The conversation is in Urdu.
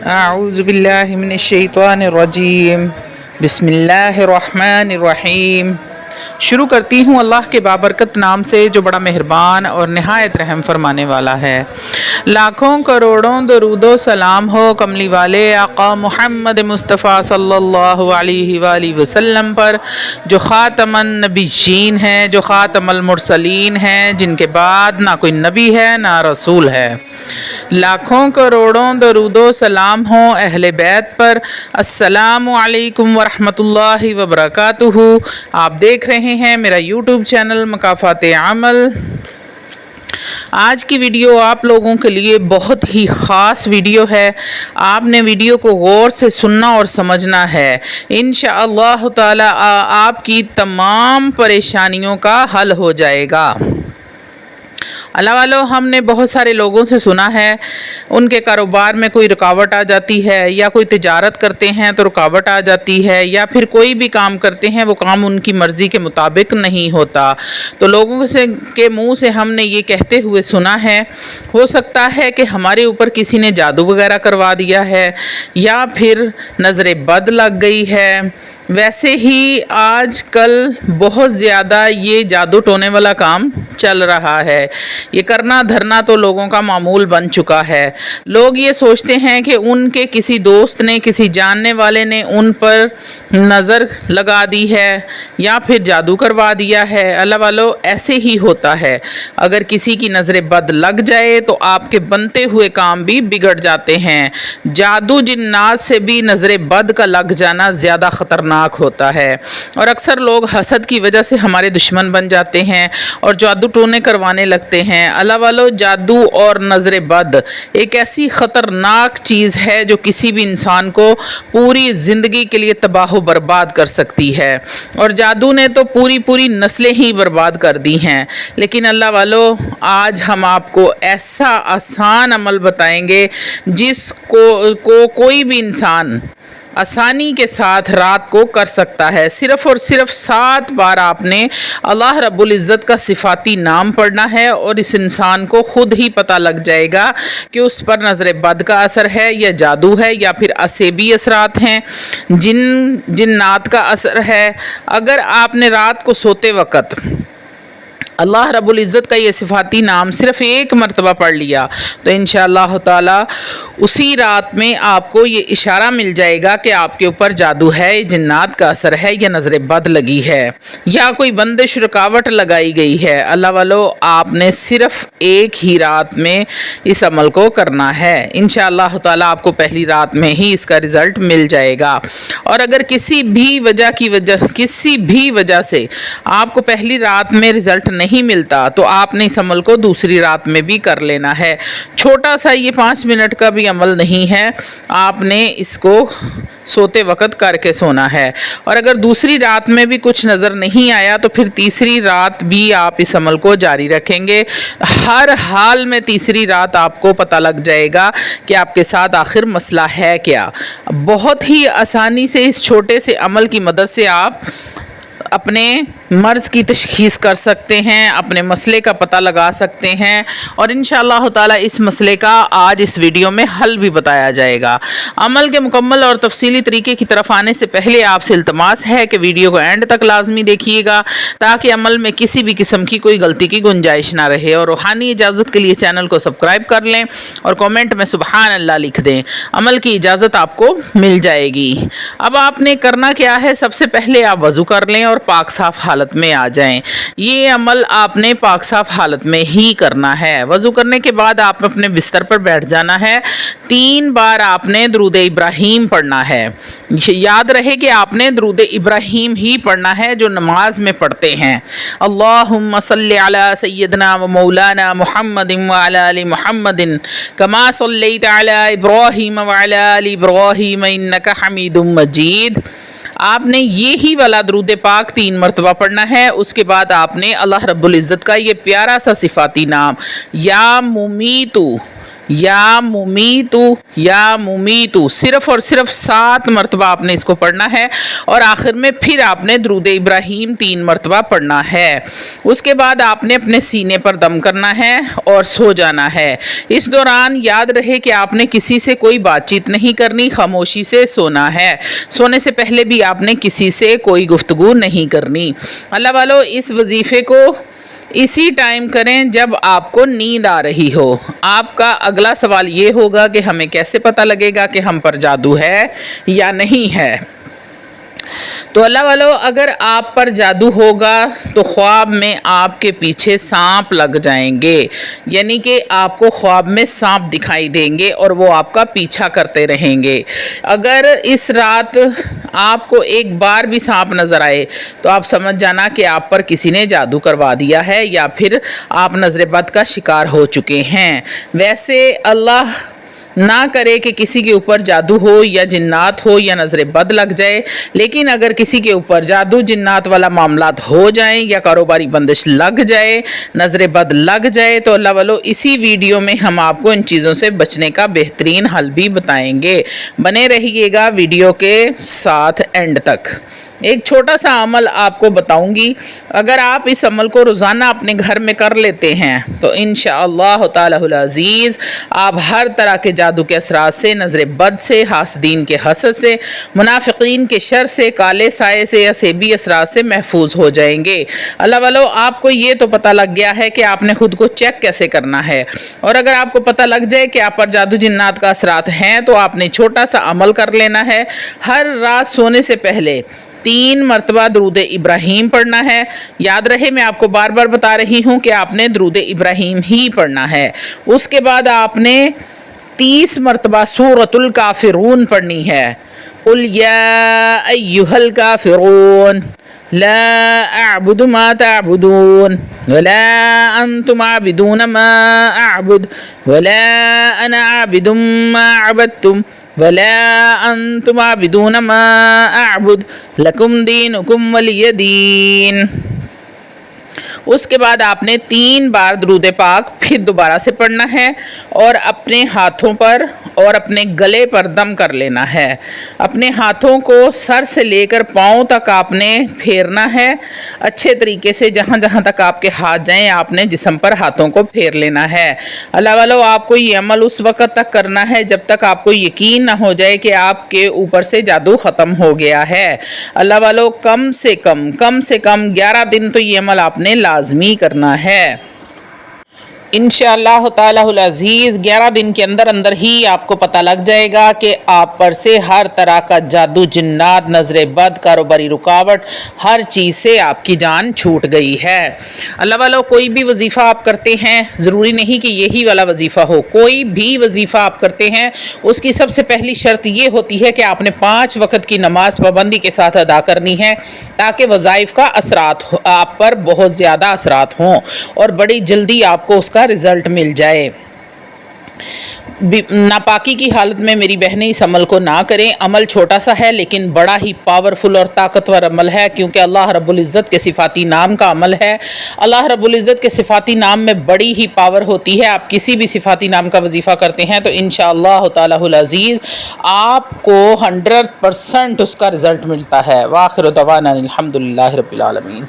أعوذ بالله من الشیطان الرجیم بسم اللہ الرحمن الرحیم۔ شروع کرتی ہوں اللہ کے بابرکت نام سے جو بڑا مہربان اور نہایت رحم فرمانے والا ہے۔ لاکھوں کروڑوں درود و سلام ہو کملی والے آقا محمد مصطفیٰ صلی اللہ علیہ وآلہ وسلم پر، جو خاتم النبیین ہیں، جو خاتم المرسلین ہیں، جن کے بعد نہ کوئی نبی ہے نہ رسول ہے۔ لاکھوں کروڑوں درود و سلام ہوں اہل بیت پر۔ السلام علیکم ورحمۃ اللہ وبرکاتہ۔ آپ دیکھ رہے ہیں میرا یوٹیوب چینل مکافات عمل۔ آج کی ویڈیو آپ لوگوں کے لیے بہت ہی خاص ویڈیو ہے۔ آپ نے ویڈیو کو غور سے سننا اور سمجھنا ہے۔ انشاءاللہ تعالی آپ کی تمام پریشانیوں کا حل ہو جائے گا۔ اللہ والو، ہم نے بہت سارے لوگوں سے سنا ہے ان کے کاروبار میں کوئی رکاوٹ آ جاتی ہے، یا کوئی تجارت کرتے ہیں تو رکاوٹ آ جاتی ہے، یا پھر کوئی بھی کام کرتے ہیں وہ کام ان کی مرضی کے مطابق نہیں ہوتا۔ تو لوگوں کے منہ سے ہم نے یہ کہتے ہوئے سنا ہے، ہو سکتا ہے کہ ہمارے اوپر کسی نے جادو وغیرہ کروا دیا ہے، یا پھر نظر بد لگ گئی ہے۔ ویسے ہی آج کل بہت زیادہ یہ جادو ٹونے والا کام چل رہا ہے۔ یہ کرنا دھرنا تو لوگوں کا معمول بن چکا ہے۔ لوگ یہ سوچتے ہیں کہ ان کے کسی دوست نے، کسی جاننے والے نے ان پر نظر لگا دی ہے یا پھر جادو کروا دیا ہے۔ اللہ والو، ایسے ہی ہوتا ہے۔ اگر کسی کی نظر بد لگ جائے تو آپ کے بنتے ہوئے کام بھی بگڑ جاتے ہیں۔ جادو جنات سے بھی نظر بد کا لگ جانا زیادہ خطرناک ہوتا ہے، اور اکثر لوگ حسد کی وجہ سے ہمارے دشمن بن جاتے ہیں اور جادو ٹونے کروانے لگتے ہیں۔ اللہ والو، جادو اور نظر بد ایک ایسی خطرناک چیز ہے جو کسی بھی انسان کو پوری زندگی کے لیے تباہ و برباد کر سکتی ہے، اور جادو نے تو پوری نسلیں ہی برباد کر دی ہیں۔ لیکن اللہ والو، آج ہم آپ کو ایسا آسان عمل بتائیں گے جس کو کوئی بھی انسان آسانی کے ساتھ رات کو کر سکتا ہے۔ صرف اور صرف 7 بار آپ نے اللہ رب العزت کا صفاتی نام پڑھنا ہے، اور اس انسان کو خود ہی پتہ لگ جائے گا کہ اس پر نظر بد کا اثر ہے، یا جادو ہے، یا پھر اسیبی اثرات ہیں، جنات کا اثر ہے۔ اگر آپ نے رات کو سوتے وقت اللہ رب العزت کا یہ صفاتی نام صرف 1 مرتبہ پڑھ لیا تو انشاءاللہ تعالی اسی رات میں آپ کو یہ اشارہ مل جائے گا کہ آپ کے اوپر جادو ہے، جنات کا اثر ہے، یا نظر بد لگی ہے، یا کوئی بندش رکاوٹ لگائی گئی ہے۔ اللہ والو، آپ نے صرف 1 ہی رات میں اس عمل کو کرنا ہے۔ انشاءاللہ تعالی آپ کو پہلی رات میں ہی اس کا رزلٹ مل جائے گا۔ اور اگر کسی بھی وجہ سے آپ کو پہلی رات میں رزلٹ نہیں ملتا تو آپ نے اس عمل کو دوسری رات میں بھی کر لینا ہے۔ چھوٹا سا یہ 5 منٹ کا بھی عمل نہیں ہے، آپ نے اس کو سوتے وقت کر کے سونا ہے۔ اور اگر دوسری رات میں بھی کچھ نظر نہیں آیا تو پھر تیسری رات بھی آپ اس عمل کو جاری رکھیں گے۔ ہر حال میں تیسری رات آپ کو پتہ لگ جائے گا کہ آپ کے ساتھ آخر مسئلہ ہے کیا۔ بہت ہی آسانی سے اس چھوٹے سے عمل کی مدد سے آپ اپنے مرض کی تشخیص کر سکتے ہیں، اپنے مسئلے کا پتہ لگا سکتے ہیں، اور انشاءاللہ تعالی اس مسئلے کا آج اس ویڈیو میں حل بھی بتایا جائے گا۔ عمل کے مکمل اور تفصیلی طریقے کی طرف آنے سے پہلے آپ سے التماس ہے کہ ویڈیو کو اینڈ تک لازمی دیکھیے گا تاکہ عمل میں کسی بھی قسم کی کوئی غلطی کی گنجائش نہ رہے، اور روحانی اجازت کے لیے چینل کو سبسکرائب کر لیں اور کومنٹ میں سبحان اللہ لکھ دیں۔ عمل کی اجازت آپ کو مل جائے گی۔ اب آپ نے کرنا کیا ہے، سب سے پہلے آپ وضو کر لیں اور پاک صاف حالت میں آ جائیں۔ یہ عمل آپ نے پاک صاف حالت میں ہی کرنا ہے۔ وضو کرنے کے بعد آپ اپنے بستر پر بیٹھ جانا ہے۔ 3 بار آپ نے درود ابراہیم پڑھنا ہے۔ یاد رہے کہ آپ نے درود ابراہیم ہی پڑھنا ہے جو نماز میں پڑھتے ہیں۔ اللہم صلی علی سیدنا و مولانا محمد وعلی آل محمد کما صلیت علی ابراہیم وعلی آل ابراہیم انک حمید مجید۔ آپ نے یہی والا درود پاک 3 مرتبہ پڑھنا ہے۔ اس کے بعد آپ نے اللہ رب العزت کا یہ پیارا سا صفاتی نام یا ممیتو یا ممیتو یا ممیتو، صرف اور صرف 7 مرتبہ آپ نے اس کو پڑھنا ہے، اور آخر میں پھر آپ نے درود ابراہیم 3 مرتبہ پڑھنا ہے۔ اس کے بعد آپ نے اپنے سینے پر دم کرنا ہے اور سو جانا ہے۔ اس دوران یاد رہے کہ آپ نے کسی سے کوئی بات چیت نہیں کرنی، خاموشی سے سونا ہے۔ سونے سے پہلے بھی آپ نے کسی سے کوئی گفتگو نہیں کرنی۔ اللہ والو، اس وظیفے کو اسی ٹائم کریں جب آپ کو نیند آ رہی ہو۔ آپ کا اگلا سوال یہ ہوگا کہ ہمیں کیسے پتہ لگے گا کہ ہم پر جادو ہے یا نہیں ہے؟ تو اللہ والو، اگر آپ پر جادو ہوگا تو خواب میں آپ کے پیچھے سانپ لگ جائیں گے، یعنی کہ آپ کو خواب میں سانپ دکھائی دیں گے اور وہ آپ کا پیچھا کرتے رہیں گے۔ اگر اس رات آپ کو ایک بار بھی سانپ نظر آئے تو آپ سمجھ جانا کہ آپ پر کسی نے جادو کروا دیا ہے یا پھر آپ نظر بد کا شکار ہو چکے ہیں۔ ویسے اللہ نہ کرے کہ کسی کے اوپر جادو ہو یا جنات ہو یا نظر بد لگ جائے، لیکن اگر کسی کے اوپر جادو جنات والا معاملات ہو جائیں یا کاروباری بندش لگ جائے، نظر بد لگ جائے، تو اللہ والو اسی ویڈیو میں ہم آپ کو ان چیزوں سے بچنے کا بہترین حل بھی بتائیں گے۔ بنے رہیے گا ویڈیو کے ساتھ اینڈ تک۔ ایک چھوٹا سا عمل آپ کو بتاؤں گی، اگر آپ اس عمل کو روزانہ اپنے گھر میں کر لیتے ہیں تو انشاءاللہ تعالی العزیز آپ ہر طرح کے جادو کے اثرات سے، نظر بد سے، حاسدین کے حسد سے، منافقین کے شر سے، کالے سائے سے یا سیبی اثرات سے محفوظ ہو جائیں گے۔ اللہ والو، آپ کو یہ تو پتہ لگ گیا ہے کہ آپ نے خود کو چیک کیسے کرنا ہے، اور اگر آپ کو پتہ لگ جائے کہ آپ پر جادو جنات کا اثرات ہیں تو آپ نے چھوٹا سا عمل کر لینا ہے۔ ہر رات سونے سے پہلے 3 مرتبہ درود ابراہیم پڑھنا ہے۔ یاد رہے، میں آپ کو بار بار بتا رہی ہوں کہ آپ نے درود ابراہیم ہی پڑھنا ہے۔ اس کے بعد آپ نے 30 مرتبہ سورۃ الکافرون پڑھنی ہے۔ قل یا ایھا الکافرون لا اعبد ما تعبدون ولا انتم عابدون ما اعبد ولا انا عابد ما عبدتم ولا انتم عابدون ما اعبد لکم دینکم ولی دین۔ اس کے بعد آپ نے 3 بار درود پاک پھر دوبارہ سے پڑھنا ہے اور اپنے ہاتھوں پر اور اپنے گلے پر دم کر لینا ہے۔ اپنے ہاتھوں کو سر سے لے کر پاؤں تک آپ نے پھیرنا ہے اچھے طریقے سے، جہاں جہاں تک آپ کے ہاتھ جائیں آپ نے جسم پر ہاتھوں کو پھیر لینا ہے۔ اللہ والو، آپ کو یہ عمل اس وقت تک کرنا ہے جب تک آپ کو یقین نہ ہو جائے کہ آپ کے اوپر سے جادو ختم ہو گیا ہے۔ اللہ والو، کم سے کم 11 دن تو یہ عمل آپ نے لازمی کرنا ہے۔ انشاءاللہ تعالی العزیز 11 دن کے اندر اندر ہی آپ کو پتہ لگ جائے گا کہ آپ پر سے ہر طرح کا جادو، جنات، نظر بد، کاروباری رکاوٹ، ہر چیز سے آپ کی جان چھوٹ گئی ہے۔ اللہ والو، کوئی بھی وظیفہ آپ کرتے ہیں، ضروری نہیں کہ یہی والا وظیفہ ہو، کوئی بھی وظیفہ آپ کرتے ہیں اس کی سب سے پہلی شرط یہ ہوتی ہے کہ آپ نے 5 وقت کی نماز پابندی کے ساتھ ادا کرنی ہے، تاکہ وظائف کا اثرات آپ پر بہت زیادہ اثرات ہوں اور بڑی جلدی آپ کو اس کا رزلٹ مل جائے۔ ناپاکی کی حالت میں میری بہنیں اس عمل کو نہ کریں۔ عمل چھوٹا سا ہے لیکن بڑا ہی پاورفل اور طاقتور عمل ہے، کیونکہ اللہ رب العزت کے صفاتی نام کا عمل ہے۔ اللہ رب العزت کے صفاتی نام میں بڑی ہی پاور ہوتی ہے۔ آپ کسی بھی صفاتی نام کا وظیفہ کرتے ہیں تو انشاءاللہ تعالی العزیز آپ کو 100% اس کا رزلٹ ملتا ہے۔ وآخر دعوانا الحمدللہ رب العالمین۔